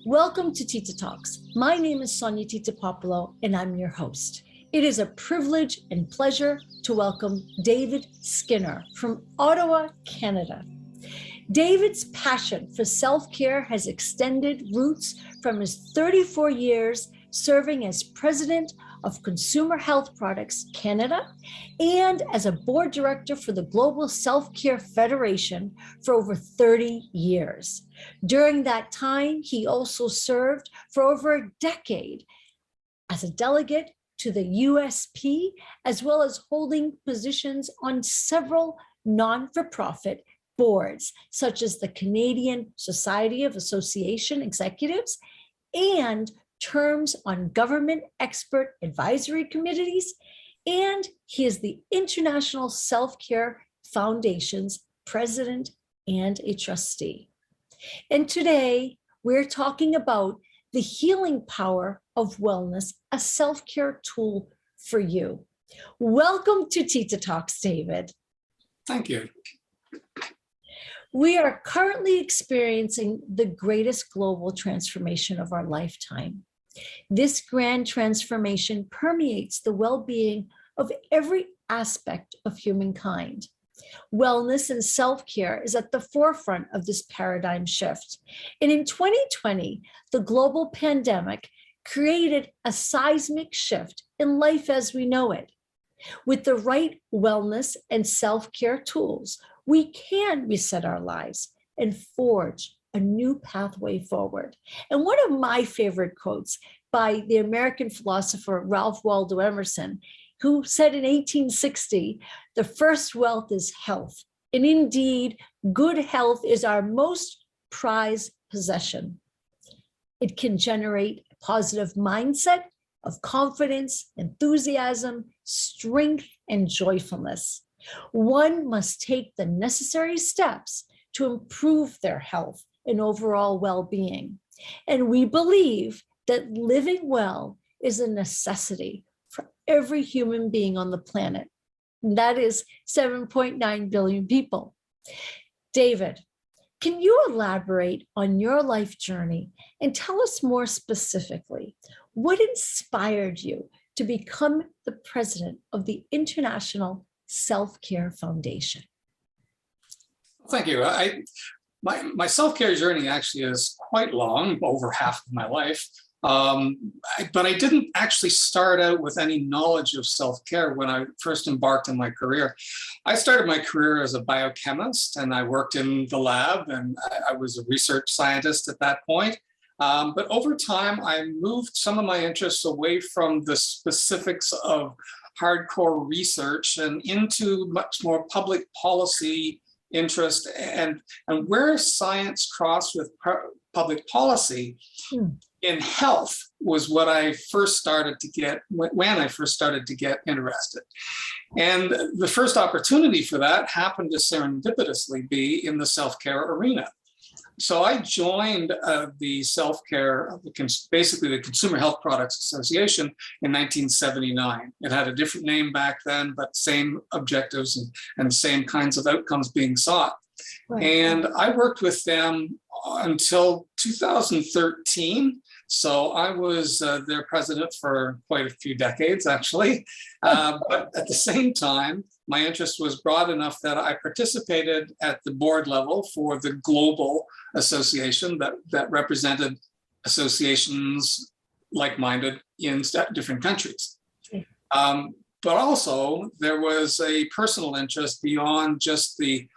Welcome to Tita Talks. My name is Sonia Tita Popolo, and I'm your host. It is a privilege and pleasure to welcome David Skinner from Ottawa, Canada. David's passion for self-care has extended roots from his 34 years serving as president of Consumer Health Products Canada and as a board director for the Global Self-Care Federation for over 30 years. During that time, he also served for over a decade as a delegate to the USP, as well as holding positions on several non-for-profit boards, such as the Canadian Society of Association Executives and terms on government expert advisory committees, and he is the International Self-Care Foundation's president and a trustee. And today we're talking about the healing power of wellness, a self-care tool for you. Welcome to Tita Talks, David. Thank you. We are currently experiencing the greatest global transformation of our lifetime. This grand transformation permeates the well-being of every aspect of humankind. Wellness and self-care is at the forefront of this paradigm shift. And in 2020, the global pandemic created a seismic shift in life as we know it. With the right wellness and self-care tools, we can reset our lives and forge a new pathway forward. And one of my favorite quotes by the American philosopher Ralph Waldo Emerson, who said in 1860, "The first wealth is health. And indeed, good health is our most prized possession. It can generate a positive mindset of confidence, enthusiasm, strength, and joyfulness. One must take the necessary steps to improve their health and overall well-being. And we believe that living well is a necessity for every human being on the planet. And that is 7.9 billion people." David, can you elaborate on your life journey and tell us more specifically what inspired you to become the president of the International Self-Care Foundation? Thank you. My self-care journey actually is quite long, over half of my life. But I didn't actually start out with any knowledge of self-care when I first embarked on my career. I started my career as a biochemist, and I worked in the lab, and I was a research scientist at that point. But over time, I moved some of my interests away from the specifics of hardcore research and into much more public policy interest, and where science crossed with public policy in health was what I first started to get, when I first started to get interested. And the first opportunity for that happened to serendipitously be in the self-care arena. So I joined the self-care, basically the Consumer Health Products Association in 1979. It had a different name back then, but same objectives and same kinds of outcomes being sought. Right. And I worked with them until 2013. So I was their president for quite a few decades, actually. But at the same time, my interest was broad enough that I participated at the board level for the global association that represented associations like-minded in different countries. But also, there was a personal interest beyond just the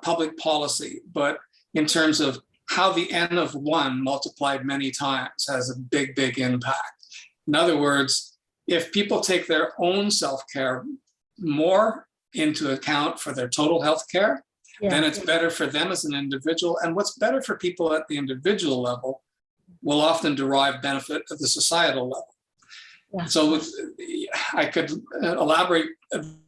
public policy, but in terms of how the N of one multiplied many times has a big, big impact. In other words, if people take their own self-care more into account for their total health care, then it's better for them as an individual. And what's better for people at the individual level will often derive benefit at the societal level. So I could elaborate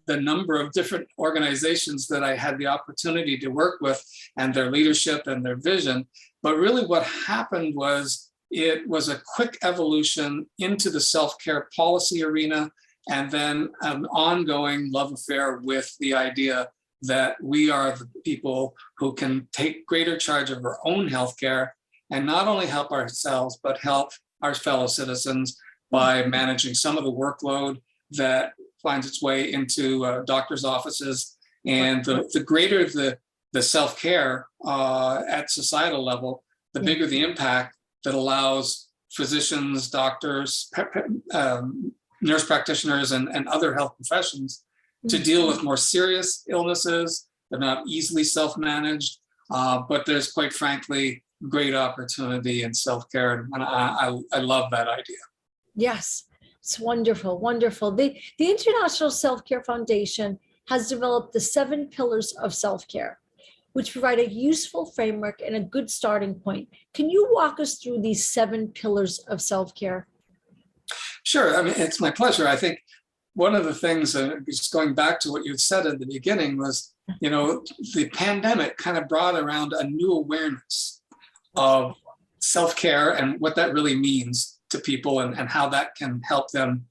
the number of different organizations that I had the opportunity to work with and their leadership and their vision. But really what happened was it was a quick evolution into the self-care policy arena, and then an ongoing love affair with the idea that we are the people who can take greater charge of our own healthcare and not only help ourselves, but help our fellow citizens by managing some of the workload that finds its way into doctors' offices. And the greater the self-care at societal level, the bigger the impact that allows physicians, doctors, nurse practitioners, and other health professions to deal with more serious illnesses. They're not easily self-managed, but there's, quite frankly, great opportunity in self-care, and I love that idea. Yes, it's wonderful, wonderful. The International Self-Care Foundation has developed the 7 pillars of self-care, which provide a useful framework and a good starting point. Can you walk us through these 7 pillars of self-care? Sure. I mean, it's my pleasure. I think one of the things, just going back to what you said at the beginning, was, the pandemic kind of brought around a new awareness of self-care and what that really means to people, and how that can help them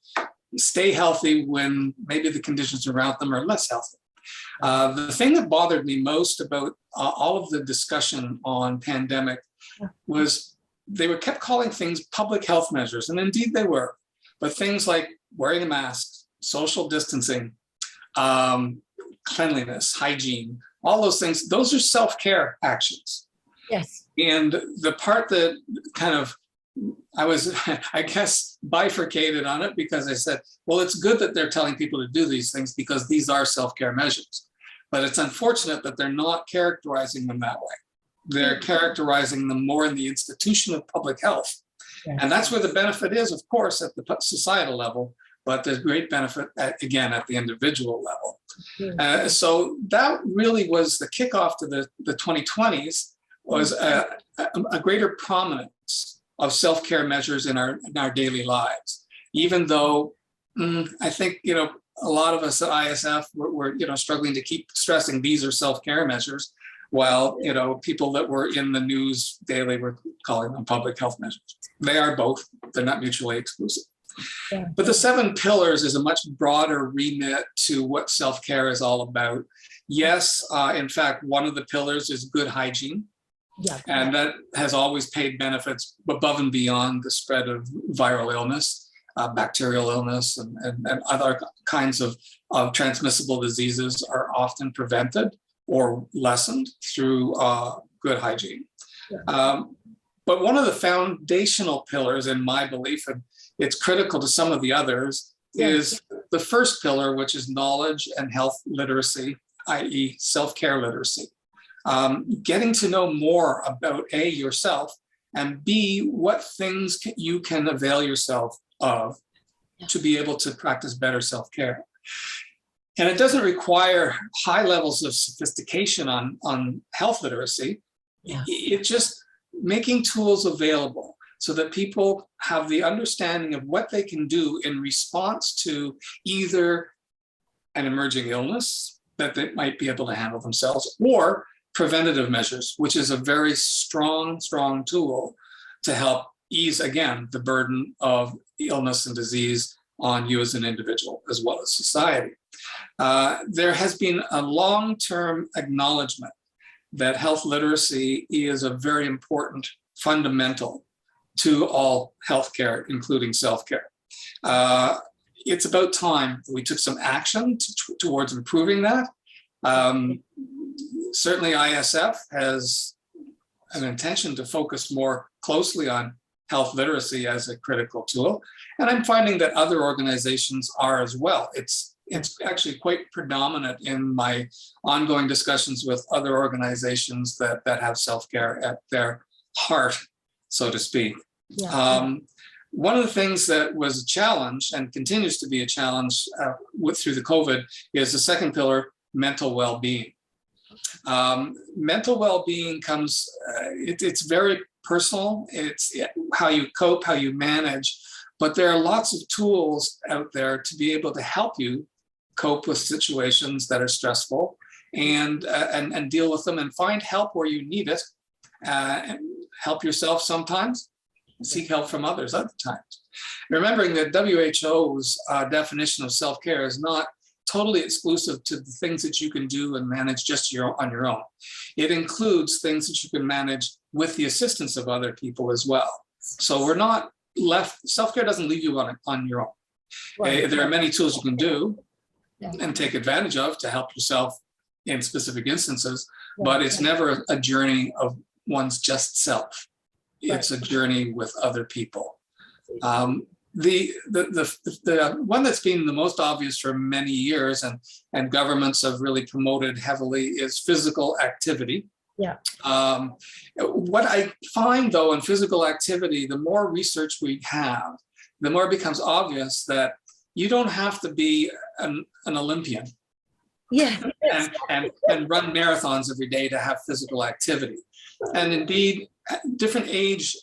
stay healthy when maybe the conditions around them are less healthy. The thing that bothered me most about all of the discussion on pandemic was they were kept calling things public health measures, and indeed they were, but things like wearing a mask, social distancing, cleanliness, hygiene, all those things, those are self-care actions. Yes. And the part that kind of I was, I guess, bifurcated on it, because I said, well, it's good that they're telling people to do these things because these are self-care measures. But it's unfortunate that they're not characterizing them that way. They're characterizing them more in the institution of public health. Yes. And that's where the benefit is, of course, at the societal level, but there's great benefit, again, at the individual level. So that really was the kickoff to the 2020s, was a greater prominence of self-care measures in our daily lives. Even though I think, a lot of us at ISF, we're struggling to keep stressing these are self-care measures, while, people that were in the news daily were calling them public health measures. They are both, they're not mutually exclusive. Yeah. But the 7 pillars is a much broader remit to what self-care is all about. Yes, in fact, one of the pillars is good hygiene. Yeah. And that has always paid benefits above and beyond the spread of viral illness, bacterial illness, and other kinds of transmissible diseases are often prevented or lessened through good hygiene. Yeah. But one of the foundational pillars, in my belief, and it's critical to some of the others, is the first pillar, which is knowledge and health literacy, i.e. self-care literacy. Getting to know more about A, yourself, and B, what things you can avail yourself of to be able to practice better self-care. And it doesn't require high levels of sophistication on health literacy. Yeah. It's just making tools available so that people have the understanding of what they can do in response to either an emerging illness that they might be able to handle themselves, or preventative measures, which is a very strong tool to help ease, again, the burden of illness and disease on you as an individual, as well as society. There has been a long-term acknowledgement that health literacy is a very important fundamental to all healthcare, including self-care. It's about time that we took some action towards improving that. Certainly ISF has an intention to focus more closely on health literacy as a critical tool. And I'm finding that other organizations are as well. It's actually quite predominant in my ongoing discussions with other organizations that have self-care at their heart, so to speak. Yeah. One of the things that was a challenge and continues to be a challenge through the COVID is the second pillar, mental well-being. Mental well-being comes, it's very personal. It's how you cope, how you manage, but there are lots of tools out there to be able to help you cope with situations that are stressful and deal with them and find help where you need it, and help yourself sometimes, seek help from others other times. Remembering that WHO's definition of self-care is not totally exclusive to the things that you can do and manage just on your own. It includes things that you can manage with the assistance of other people as well. So we're not left, self-care doesn't leave you on your own. Right. There are many tools you can do Yeah. and take advantage of to help yourself in specific instances, Right. but it's never a journey of one's just self. It's a journey with other people. The one that's been the most obvious for many years and governments have really promoted heavily is physical activity. Yeah. What I find though in physical activity, the more research we have, the more it becomes obvious that you don't have to be an Olympian. Yeah. and run marathons every day to have physical activity. And indeed, different age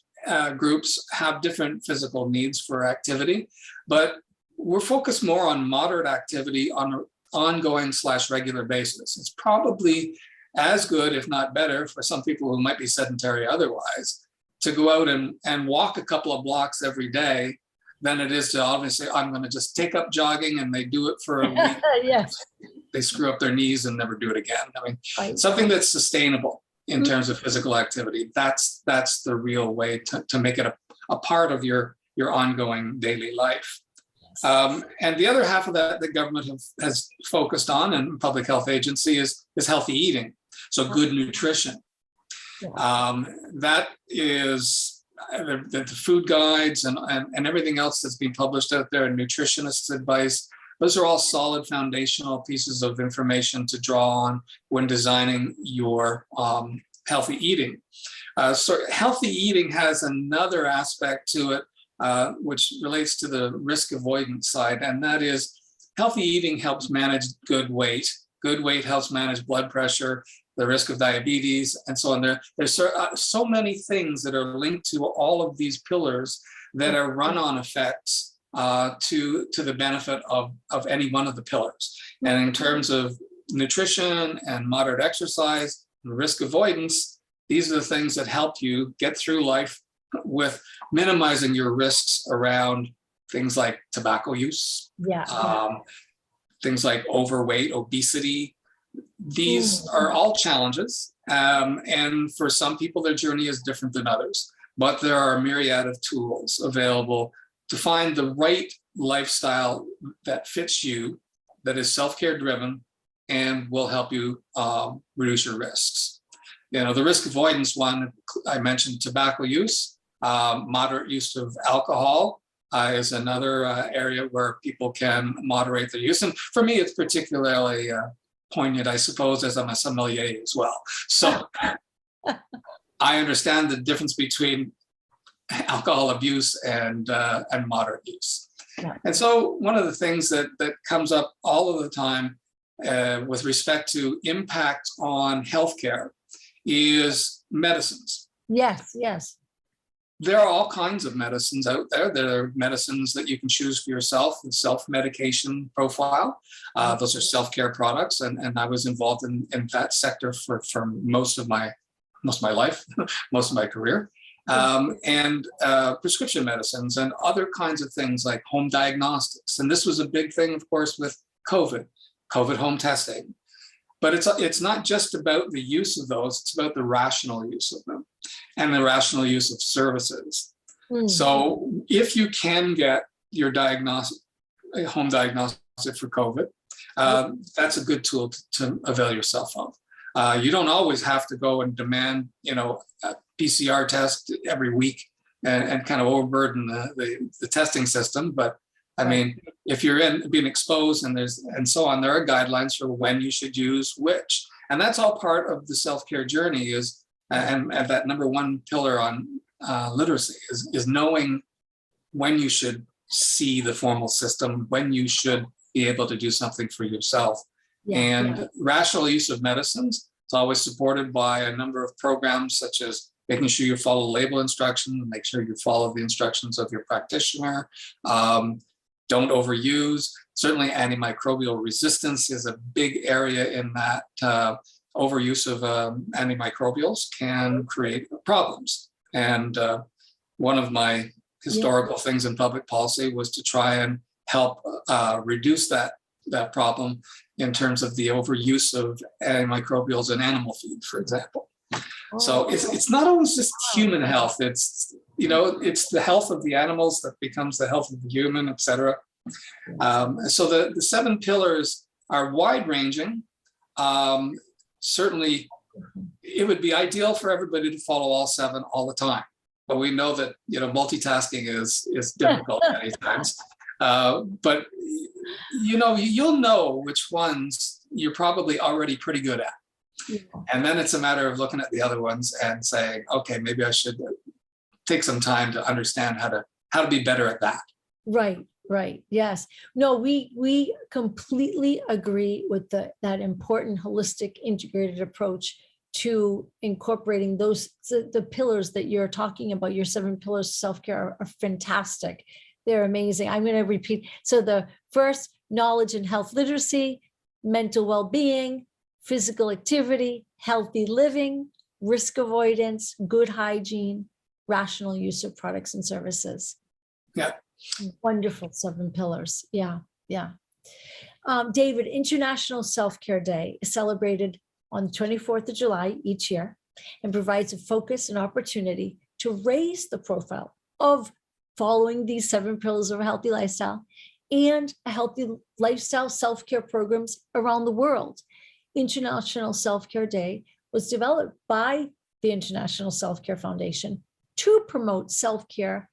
groups have different physical needs for activity, but we're focused more on moderate activity on an ongoing/regular basis. It's probably as good, if not better, for some people who might be sedentary otherwise, to go out and walk a couple of blocks every day than it is to obviously, I'm going to just take up jogging, and they do it for a week. Yes. They screw up their knees and never do it again. I mean, Right. something that's sustainable in terms of physical activity. That's the real way to make it a part of your ongoing daily life. And the other half of that the government has focused on, and public health agency, is healthy eating. So good nutrition. That is the food guides and everything else that's being published out there, and nutritionists' advice. Those are all solid foundational pieces of information to draw on when designing your healthy eating. So healthy eating has another aspect to it, which relates to the risk avoidance side, and that is healthy eating helps manage good weight. Good weight helps manage blood pressure, the risk of diabetes, and so on. There's so many things that are linked to all of these pillars that are run-on effects to the benefit of any one of the pillars. And in terms of nutrition and moderate exercise and risk avoidance, these are the things that help you get through life with minimizing your risks around things like tobacco use, things like overweight, obesity. These are all challenges. And for some people, their journey is different than others, but there are a myriad of tools available to find the right lifestyle that fits you, that is self-care driven, and will help you reduce your risks. You know, the risk avoidance one, I mentioned tobacco use, moderate use of alcohol is another area where people can moderate their use. And for me, it's particularly poignant, I suppose, as I'm a sommelier as well. So I understand the difference between alcohol abuse and moderate use. Yeah. And so one of the things that comes up all of the time with respect to impact on healthcare is medicines. Yes, yes. There are all kinds of medicines out there. There are medicines that you can choose for yourself, the self-medication profile. Those are self-care products, and I was involved in that sector for most of my life, most of my career. And prescription medicines and other kinds of things like home diagnostics. And this was a big thing, of course, with COVID home testing. But it's not just about the use of those, it's about the rational use of them and the rational use of services. So if you can get your home diagnostic for COVID, that's a good tool to avail yourself of. You don't always have to go and demand, a PCR test every week and kind of overburden the testing system. But I mean, if you're being exposed and so on, there are guidelines for when you should use which, and that's all part of the self-care journey. And that number one pillar on literacy is knowing when you should see the formal system, when you should be able to do something for yourself. Rational use of medicines is always supported by a number of programs, such as making sure you follow label instructions, make sure you follow the instructions of your practitioner. Don't overuse. Certainly antimicrobial resistance is a big area in that. Overuse of antimicrobials can create problems. And one of my historical things in public policy was to try and help reduce that that problem in terms of the overuse of antimicrobials in animal feed, for example. So it's not always just human health. It's, it's the health of the animals that becomes the health of the human, et cetera. So the 7 pillars are wide ranging. Certainly, it would be ideal for everybody to follow all 7 all the time. But we know that, multitasking is difficult many times. But, you'll know which ones you're probably already pretty good at. Yeah. And then it's a matter of looking at the other ones and saying, okay, maybe I should take some time to understand how to be better at that. Right. Yes. No, we completely agree with that important, holistic, integrated approach to incorporating the pillars that you're talking about. Your 7 pillars of self-care are fantastic. They're amazing. I'm going to repeat. So the first, knowledge and health literacy, mental well-being, physical activity, healthy living, risk avoidance, good hygiene, rational use of products and services. Yeah. Wonderful 7 pillars. Yeah. David, International Self-Care Day is celebrated on the 24th of July each year and provides a focus and opportunity to raise the profile of following these 7 pillars of a healthy lifestyle and a healthy lifestyle self-care programs around the world. International Self-Care Day was developed by the International Self-Care Foundation to promote self-care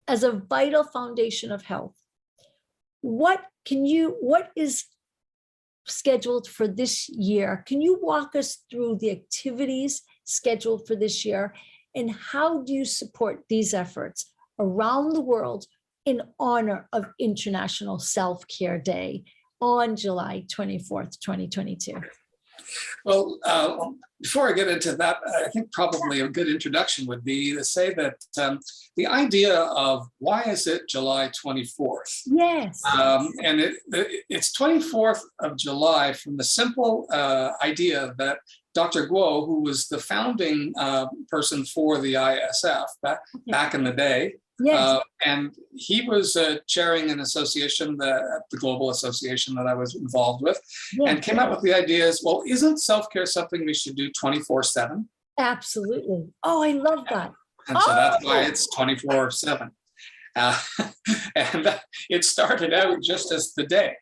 as a vital foundation of health. What is scheduled for this year? Can you walk us through the activities scheduled for this year, and how do you support these efforts around the world in honor of International Self-Care Day on July 24th, 2022? Well, before I get into that, I think probably a good introduction would be to say that the idea of why is it July 24th? Yes. And it's 24th of July from the simple idea that Dr. Guo, who was the founding person for the ISF back in the day, yes. And he was chairing an association, the global association that I was involved with, yes. and came up with the ideas, well, isn't self-care something we should do 24/7? Absolutely. Oh, I love that. And so that's why it's 24/7. And it started out just as the day.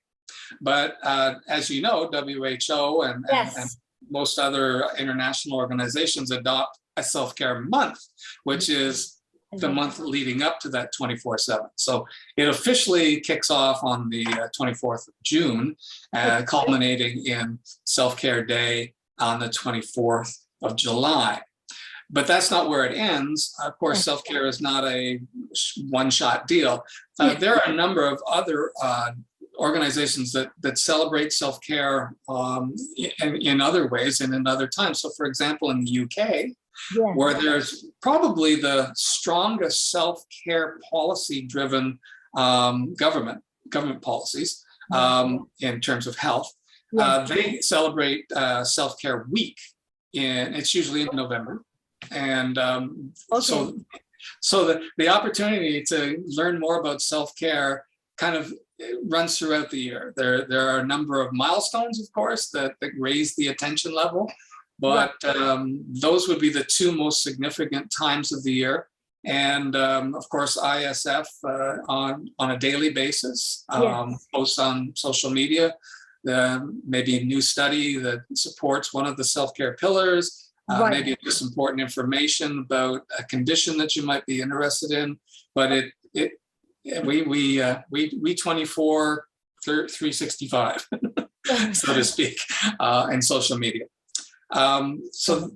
But as you know, WHO and most other international organizations adopt a self-care month, which is the month leading up to that 24/7. So it officially kicks off on the 24th of June, culminating in Self-Care Day on the 24th of July. But that's not where it ends. Of course, self-care is not a one-shot deal. There are a number of other organizations that celebrate self-care in other ways and in other times. So for example, in the UK, where there's probably the strongest self-care policy-driven government policies in terms of health, they celebrate Self-Care Week, and it's usually in November. And so the opportunity to learn more about self-care kind of runs throughout the year. There are a number of milestones, of course, that raise the attention level. But those would be the 2 most significant times of the year. And of course, ISF on a daily basis, posts on social media, maybe a new study that supports one of the self-care pillars, maybe just important information about a condition that you might be interested in. But we 24, 365, so to speak, in social media. So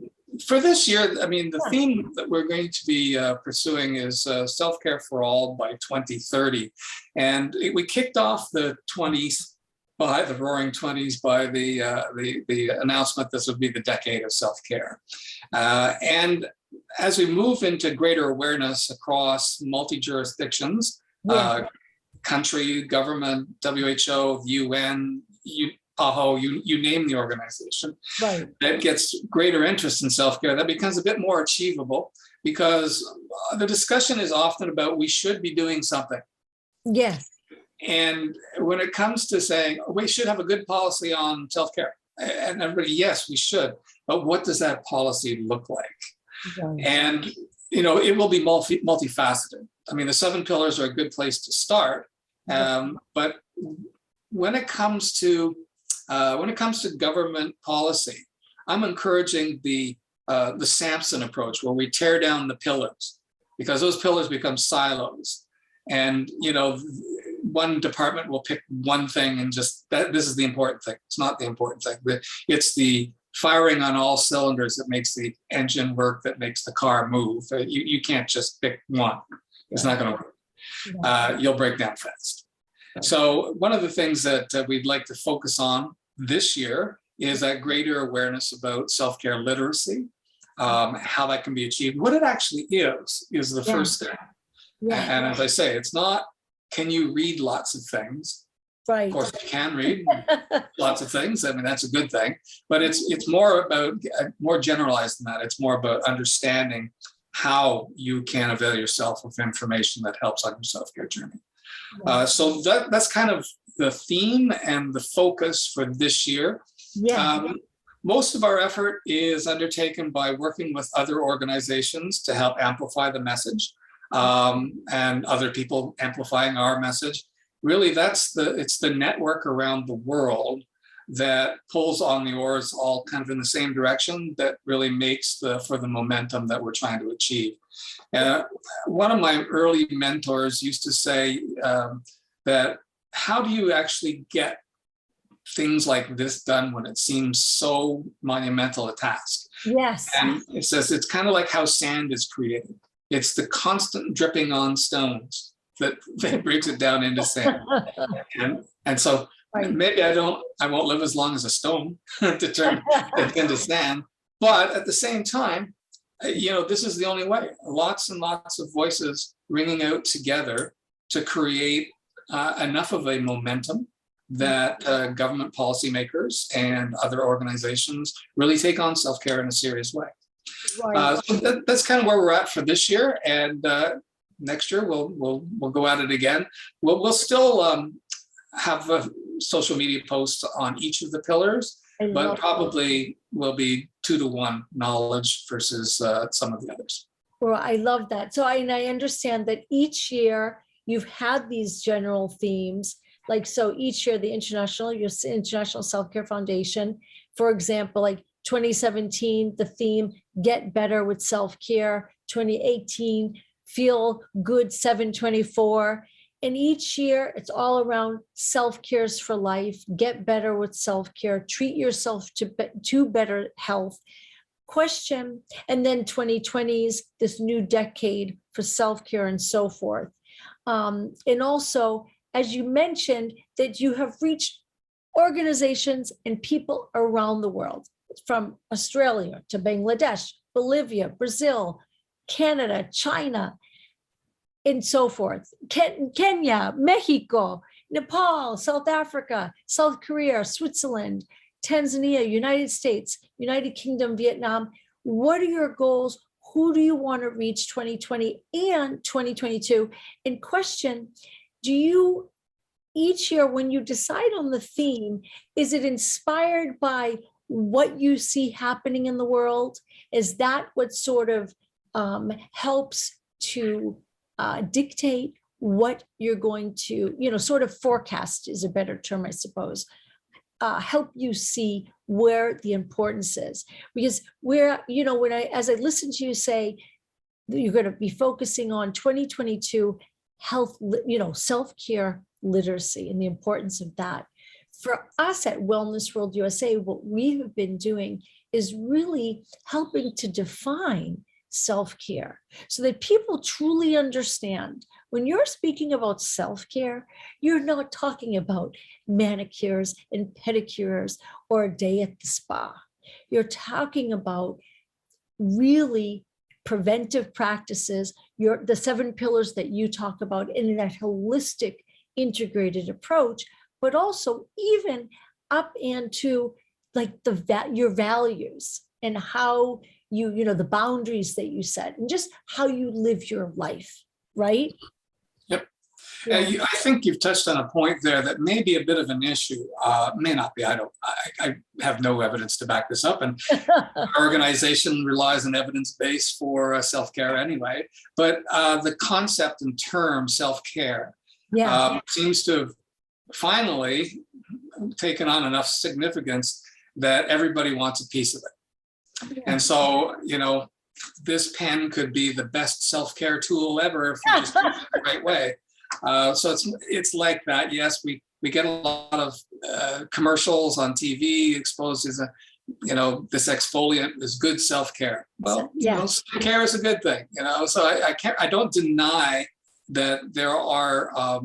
for this year, I mean, the theme that we're going to be pursuing is self-care for all by 2030. And we kicked off the 20s by the roaring 20s by the announcement this would be the decade of self-care. And as we move into greater awareness across multi-jurisdictions, country, government, WHO, UN, you name the organization, that gets greater interest in self-care, that becomes a bit more achievable, because the discussion is often about we should be doing something. Yes. And when it comes to saying, oh, we should have a good policy on self-care, and everybody, yes, we should, but what does that policy look like? Right. And, it will be multifaceted. I mean, the 7 pillars are a good place to start. But when it comes to government policy, I'm encouraging the Samson approach, where we tear down the pillars, because those pillars become silos. And, one department will pick one thing and just this is the important thing. It's not the important thing. It's the firing on all cylinders that makes the engine work, that makes the car move. You can't just pick one. It's not going to work. You'll break down fast. So one of the things that we'd like to focus on this year is that greater awareness about self-care literacy, how that can be achieved. What it actually is the first step. And as I say, it's not, can you read lots of things? Right. Of course, you can read lots of things. I mean, that's a good thing. But it's more about, more generalized than that. It's more about understanding how you can avail yourself of information that helps on your self-care journey. So that's kind of the theme and the focus for this year. Most of our effort is undertaken by working with other organizations to help amplify the message, and other people amplifying our message. Really, it's the network around the world that pulls on the oars all kind of in the same direction, that really makes for the momentum that we're trying to achieve. One of my early mentors used to say that, how do you actually get things like this done when it seems so monumental a task? Yes. And it says it's kind of like how sand is created. It's the constant dripping on stones that breaks it down into sand. And so maybe I won't live as long as a stone to turn it into sand. But at the same time, this is the only way. Lots and lots of voices ringing out together to create enough of a momentum that government policymakers and other organizations really take on self-care in a serious way. So that's kind of where we're at for this year, and next year we'll go at it again. We'll still have social media posts on each of the pillars, but probably will be 2-to-1 knowledge versus some of the others. Well, I love that. So I understand that each year you've had these general themes. Like, so each year your International Self-Care Foundation, for example, like 2017, the theme, Get Better with Self-Care. 2018, Feel Good 724. And each year it's all around self-cares for life, get better with self-care, treat yourself to better health. Question, and then 2020s, this new decade for self-care and so forth. And also, as you mentioned, that you have reached organizations and people around the world, from Australia to Bangladesh, Bolivia, Brazil, Canada, China, and so forth. Kenya, Mexico, Nepal, South Africa, South Korea, Switzerland, Tanzania, United States, United Kingdom, Vietnam. What are your goals? Who do you want to reach 2020 and 2022? And question, do you, each year when you decide on the theme, is it inspired by what you see happening in the world? Is that what sort of helps to dictate what you're going to, sort of forecast is a better term, I suppose, help you see where the importance is? Because as I listen to you say that you're going to be focusing on 2022 health, self-care literacy and the importance of that. For us at Wellness World USA, what we have been doing is really helping to define self-care so that people truly understand when you're speaking about self-care, you're not talking about manicures and pedicures or a day at the spa. You're talking about really preventive practices, the 7 pillars that you talk about in that holistic, integrated approach, but also even up into like your values and how you the boundaries that you set and just how you live your life, right? Yep. Yeah. I think you've touched on a point there that may be a bit of an issue. May not be. I have no evidence to back this up, and our organization relies on evidence base for self-care anyway. But the concept and term self-care Yeah. seems to have finally taken on enough significance that everybody wants a piece of it. Yeah. And so, this pen could be the best self-care tool ever if you just use it the right way. So it's like that. Yes, we get a lot of commercials on TV exposed as this exfoliant is good self-care. Well, self-care is a good thing. So I don't deny that there are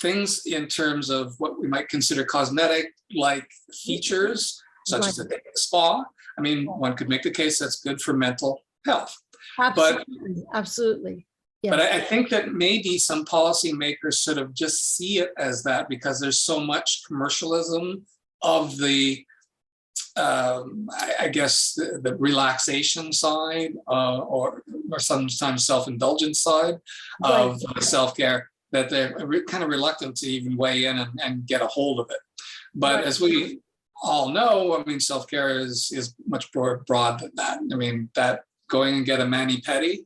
things in terms of what we might consider cosmetic like features, such as a spa. I mean, one could make the case that's good for mental health. Absolutely. Yes. But I think that maybe some policymakers sort of just see it as that because there's so much commercialism of the, I guess, the relaxation side or sometimes self-indulgence side of self-care, that they're kind of reluctant to even weigh in and get a hold of it. But as we all know, I mean, self-care is much more broad than that. I mean, that going and get a mani-pedi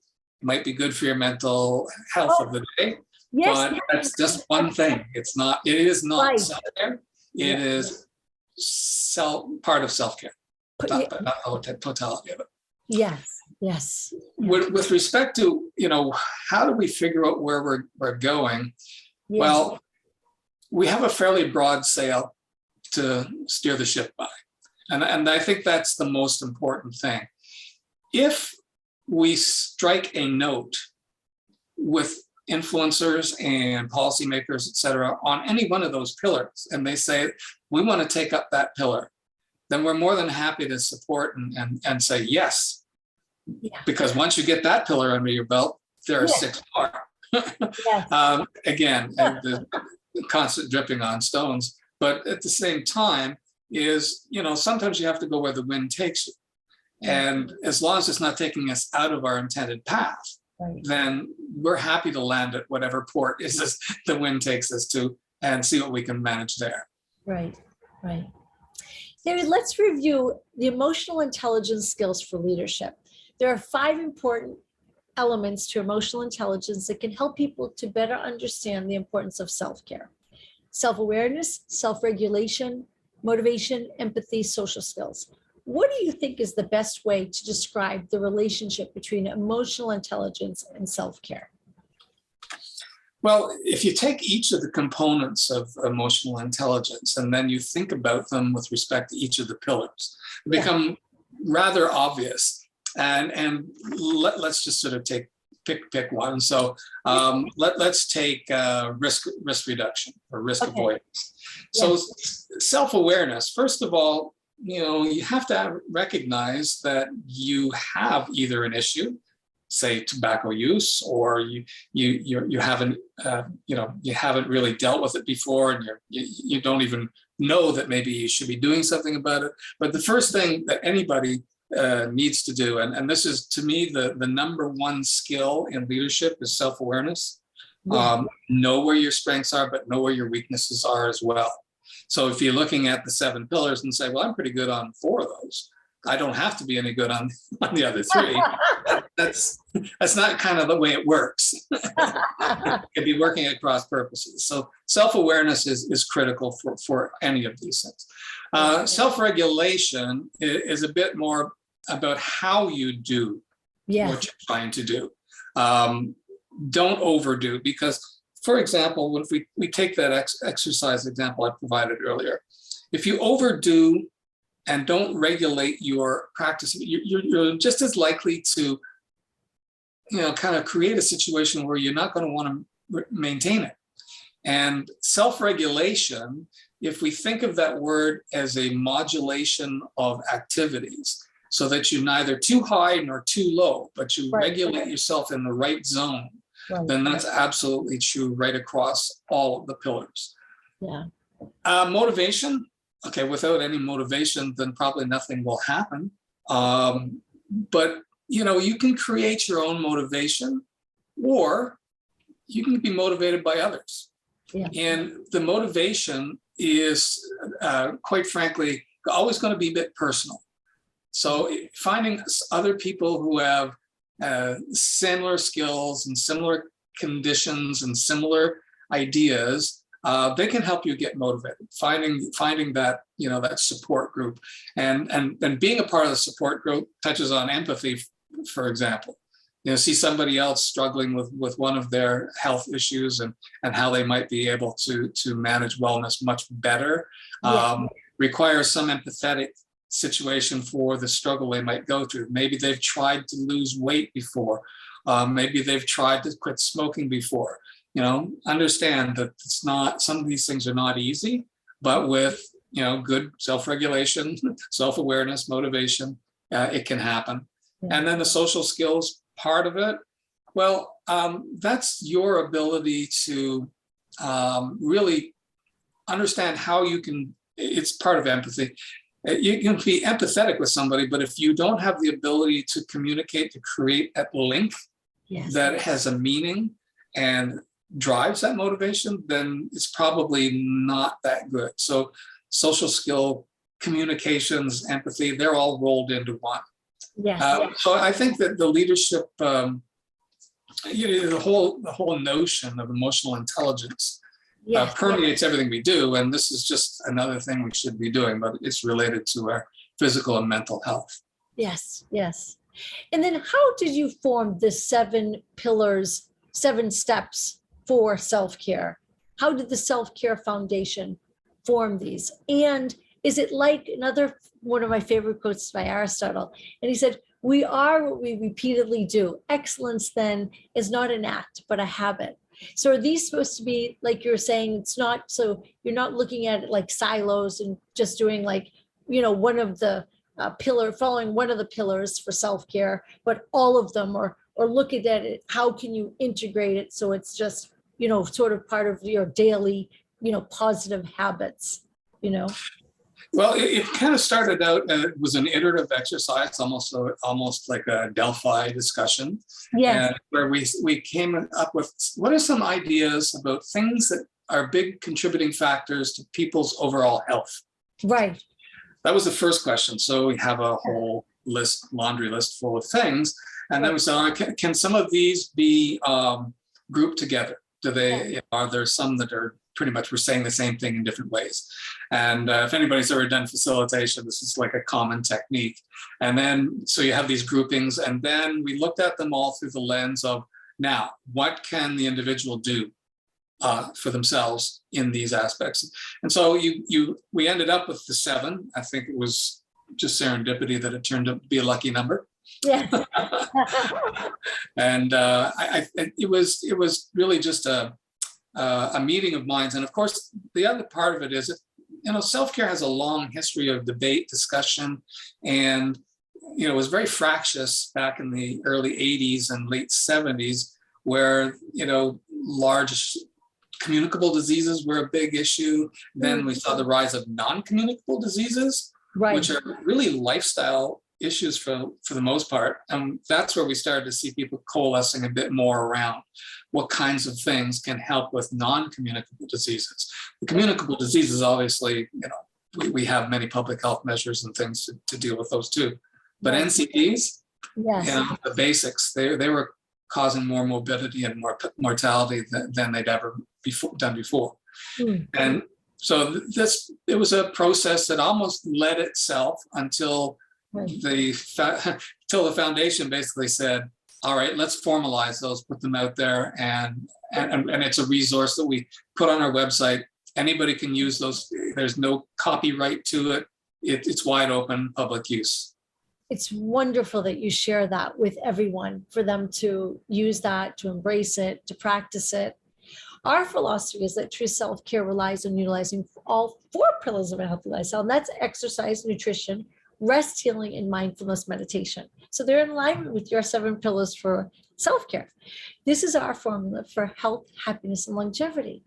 might be good for your mental health of the day, but that's just one thing. It is not self-care. It is part of self-care, not the totality of it. Yes. With respect to, how do we figure out where we're going? Yes. Well, we have a fairly broad sail to steer the ship by. And I think that's the most important thing. If we strike a note with influencers and policymakers, et cetera, on any one of those pillars, and they say, we want to take up that pillar, then we're more than happy to support and say yes. Yeah. Because once you get that pillar under your belt, there are 6 more. Again, the constant dripping on stones. But at the same time is, sometimes you have to go where the wind takes you. And as long as it's not taking us out of our intended path, then we're happy to land at whatever port is the wind takes us to and see what we can manage there. Right. David, let's review the emotional intelligence skills for leadership. There are 5 important elements to emotional intelligence that can help people to better understand the importance of self-care. Self-awareness, self-regulation, motivation, empathy, social skills. What do you think is the best way to describe the relationship between emotional intelligence and self-care? Well, if you take each of the components of emotional intelligence and then you think about them with respect to each of the pillars, they become rather obvious. And let's just sort of pick one. So let's take risk reduction or risk avoidance. So self-awareness, first of all, you have to recognize that you have either an issue, say tobacco use, or you haven't you haven't really dealt with it before, and you don't even know that maybe you should be doing something about it. But the first thing that anybody needs to do, and this is to me the number one skill in leadership, is self-awareness. Know where your strengths are, but know where your weaknesses are as well. So if you're looking at the 7 pillars and say, well, I'm pretty good on 4 of those, I don't have to be any good on the other 3. That's not kind of the way it works. It could be working at cross purposes. So self-awareness is critical for any of these things. Self-regulation is a bit more about how you do what you're trying to do. Don't overdo, because, for example, if we take that exercise example I provided earlier, if you overdo and don't regulate your practice, you're just as likely to, kind of create a situation where you're not going to want to maintain it. And self-regulation, if we think of that word as a modulation of activities, so that you're neither too high nor too low, but you regulate yourself in the right zone, then that's absolutely true right across all of the pillars. Motivation. Okay, without any motivation, then probably nothing will happen. But, you can create your own motivation, or you can be motivated by others. Yeah. And the motivation is, quite frankly, always going to be a bit personal. So finding other people who have similar skills and similar conditions and similar ideas, they can help you get motivated. Finding that, that support group, and being a part of the support group touches on empathy, for example. See somebody else struggling with one of their health issues and how they might be able to manage wellness much better, requires some empathetic situation for the struggle they might go through. Maybe they've tried to lose weight before. Maybe they've tried to quit smoking before. Understand that some of these things are not easy, but with, good self-regulation, self-awareness, motivation, it can happen. Yeah. And then the social skills part of it, well, that's your ability to really understand how you can, it's part of empathy. You can be empathetic with somebody, but if you don't have the ability to communicate, to create that link that has a meaning and drives that motivation, then it's probably not that good. So social skill, communications, empathy, they're all rolled into one. So I think that the leadership, the whole notion of emotional intelligence permeates everything we do, and this is just another thing we should be doing, but it's related to our physical and mental health. Yes. And then how did you form the 7 pillars, 7 steps for self-care? How did the Self-Care Foundation form these? And is it like one of my favorite quotes by Aristotle, and he said, "We are what we repeatedly do. Excellence then is not an act, but a habit." So are these supposed to be, like you're saying, it's not, so you're not looking at it like silos and just doing like, one of the following one of the pillars for self-care, but all of them, or looking at it, how can you integrate it so it's just, sort of part of your daily, positive habits, Well, it kind of started out, it was an iterative exercise, almost like a Delphi discussion. Yes. Where we came up with, what are some ideas about things that are big contributing factors to people's overall health? Right. That was the first question. So we have a whole laundry list full of things. And then we said, can some of these be grouped together? Are there some that are pretty much we're saying the same thing in different ways? And if anybody's ever done facilitation, this is like a common technique. And then, so you have these groupings, and then we looked at them all through the lens of, now, what can the individual do for themselves in these aspects? And so we ended up with the 7. I think it was just serendipity that it turned out to be a lucky number. Yeah. And it was really just a meeting of minds. And of course, the other part of it is, self-care has a long history of debate, discussion, and, it was very fractious back in the early 80s and late 70s, where, large communicable diseases were a big issue. Then we saw the rise of non-communicable diseases, which are really lifestyle issues for the most part. And that's where we started to see people coalescing a bit more around what kinds of things can help with non-communicable diseases. The communicable diseases, obviously, we have many public health measures and things to deal with those too. But NCDs, the basics, they were causing more morbidity and more mortality than they'd ever done before. And so it was a process that almost led itself until the foundation basically said, all right, let's formalize those, put them out there, and it's a resource that we put on our website. Anybody can use those. There's no copyright to it. It's wide open public use. It's wonderful that you share that with everyone, for them to use that, to embrace it, to practice it. Our philosophy is that true self-care relies on utilizing all 4 pillars of a healthy lifestyle, and that's exercise, nutrition, rest, healing, and mindfulness meditation. So they're in alignment with your 7 pillars for self-care. This is our formula for health, happiness, and longevity.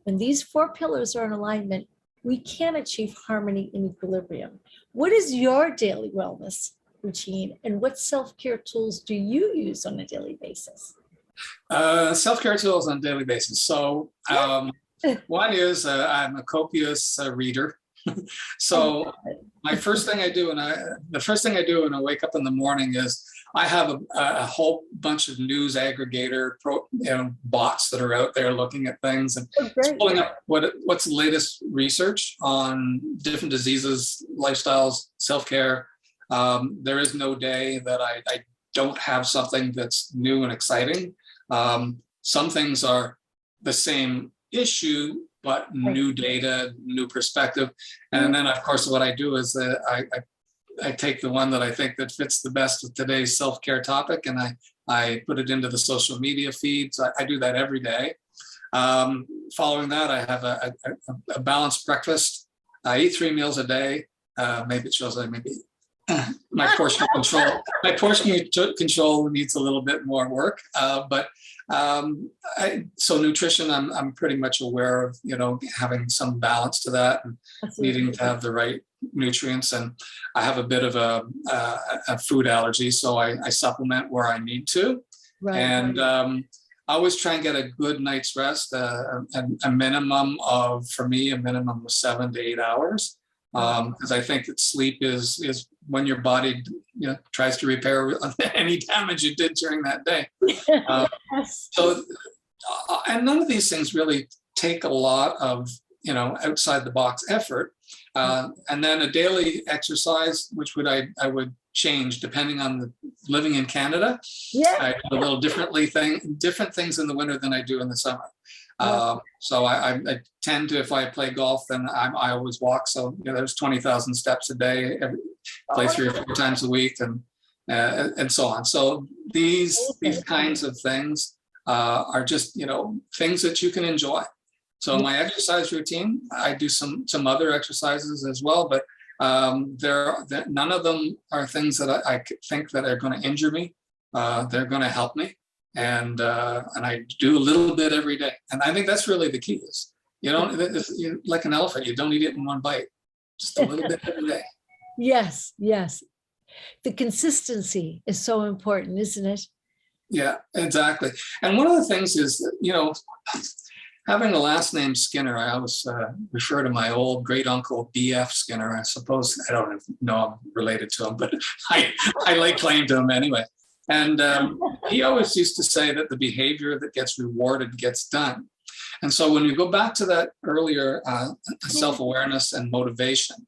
When these 4 pillars are in alignment, we can achieve harmony and equilibrium. What is your daily wellness routine, and what self-care tools do you use on a daily basis? Self-care tools on a daily basis. So One is I'm a copious reader. So my first thing I do, the first thing I do when I wake up in the morning is I have a whole bunch of news aggregator bots that are out there looking at things and Oh, great. pulling up what's the latest research on different diseases, lifestyles, self-care. There is no day that I don't have something that's new and exciting. Some things are the same issue, but new data, new perspective. And then, of course, what I do is I take the one that I think that fits the best with today's self-care topic, and I put it into the social media feeds. I do that every day. Following that, I have a balanced breakfast. I eat 3 meals a day. Maybe it shows that maybe my portion control needs a little bit more work, but so nutrition, I'm pretty much aware of, having some balance to that and needing to have the right nutrients. And I have a bit of a food allergy, so I supplement where I need to. Right. And I always try and get a good night's rest, a minimum of 7 to 8 hours. Because I think that sleep is when your body tries to repair any damage you did during that day. So, and none of these things really take a lot of outside the box effort. And then a daily exercise, which I would change depending on the living in Canada. Yeah, I do a little different things in the winter than I do in the summer. So I tend to, if I play golf, then I always walk. So there's 20,000 steps a day, play 3 or 4 times a week, and so on. So these kinds of things are just things that you can enjoy. So my exercise routine, I do some other exercises as well, but none of them are things that I think that are going to injure me. They're going to help me. And I do a little bit every day, and I think that's really the key. Is you're like an elephant, you don't eat it in one bite, just a little bit every day. Yes, the consistency is so important, isn't it? Yeah, exactly. And one of the things is having the last name Skinner. I always refer to my old great uncle B.F. Skinner. I suppose I don't know I'm related to him, but I lay claim to him anyway. And he always used to say that the behavior that gets rewarded gets done. And so when you go back to that earlier self-awareness and motivation,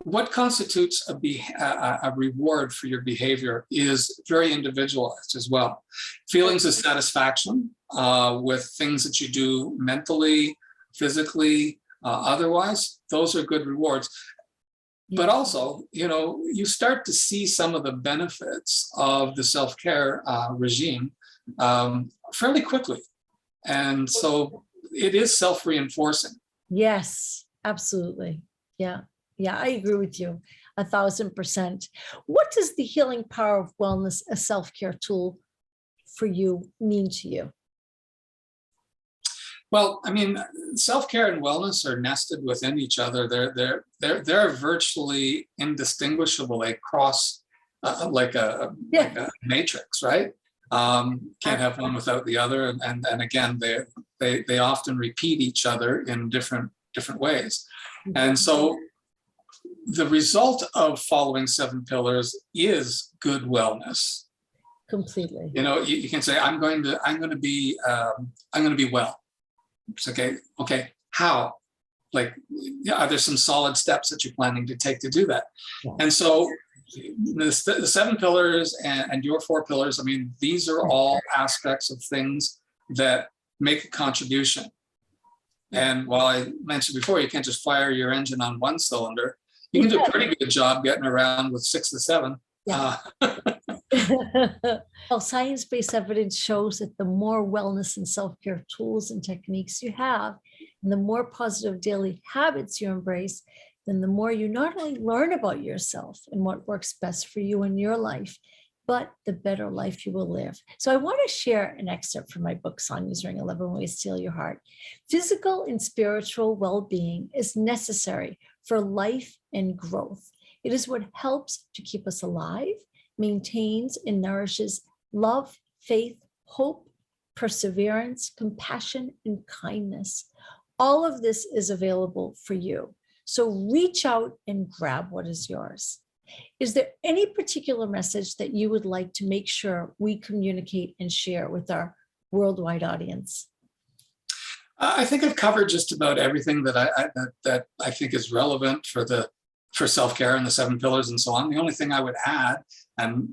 what constitutes a reward for your behavior is very individualized as well. Feelings of satisfaction with things that you do mentally, physically, otherwise, those are good rewards. But also, you start to see some of the benefits of the self-care regime fairly quickly. And so it is self-reinforcing. Yes, absolutely. Yeah, I agree with you 1,000%. What does the healing power of wellness, a self-care tool for you, mean to you? Well, I mean, self-care and wellness are nested within each other. They're virtually indistinguishable. They cross like a matrix, right? Can't have one without the other. And again, they often repeat each other in different ways. And so the result of following 7 pillars is good wellness. Completely. You can say, I'm going to be well. It's okay. How? Are there some solid steps that you're planning to take to do that? Yeah. And so the 7 pillars and your 4 pillars, I mean, these are all aspects of things that make a contribution. And while I mentioned before, you can't just fire your engine on one cylinder. You can do a pretty good job getting around with 6 to 7. Yeah. Well, science-based evidence shows that the more wellness and self-care tools and techniques you have, and the more positive daily habits you embrace, then the more you not only learn about yourself and what works best for you in your life, but the better life you will live. So I want to share an excerpt from my book, Sonia's Ring, 11 Ways to Steal Your Heart. Physical and spiritual well-being is necessary for life and growth. It is what helps to keep us alive, maintains and nourishes love, faith, hope, perseverance, compassion, and kindness. All of this is available for you. So reach out and grab what is yours. Is there any particular message that you would like to make sure we communicate and share with our worldwide audience? I think I've covered just about everything that I think is relevant for self-care and the 7 pillars and so on. The only thing I would add, and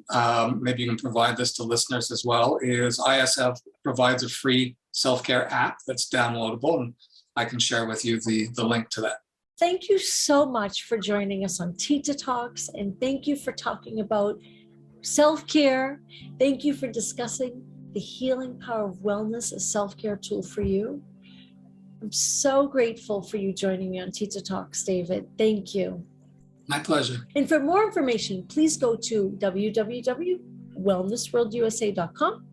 maybe you can provide this to listeners as well, is ISF provides a free self-care app that's downloadable, and I can share with you the link to that. Thank you so much for joining us on Tita Talks, and thank you for talking about self-care. Thank you for discussing the healing power of wellness, a self-care tool for you. I'm so grateful for you joining me on Tita Talks, David. Thank you. My pleasure. And for more information, please go to www.wellnessworldusa.com,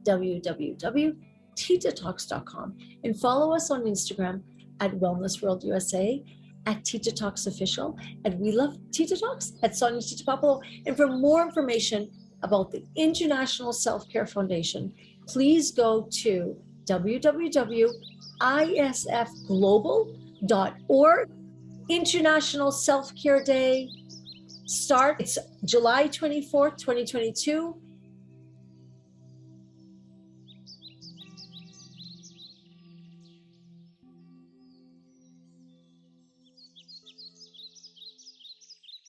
www.titatalks.com, and follow us on Instagram at Wellness World USA, at Tita Talks Official, at We Love Tita Talks, at Sonia Tita Popolo. And for more information about the International Self-Care Foundation, please go to www.isfglobal.org. International Self-Care Day it's July 24th, 2022.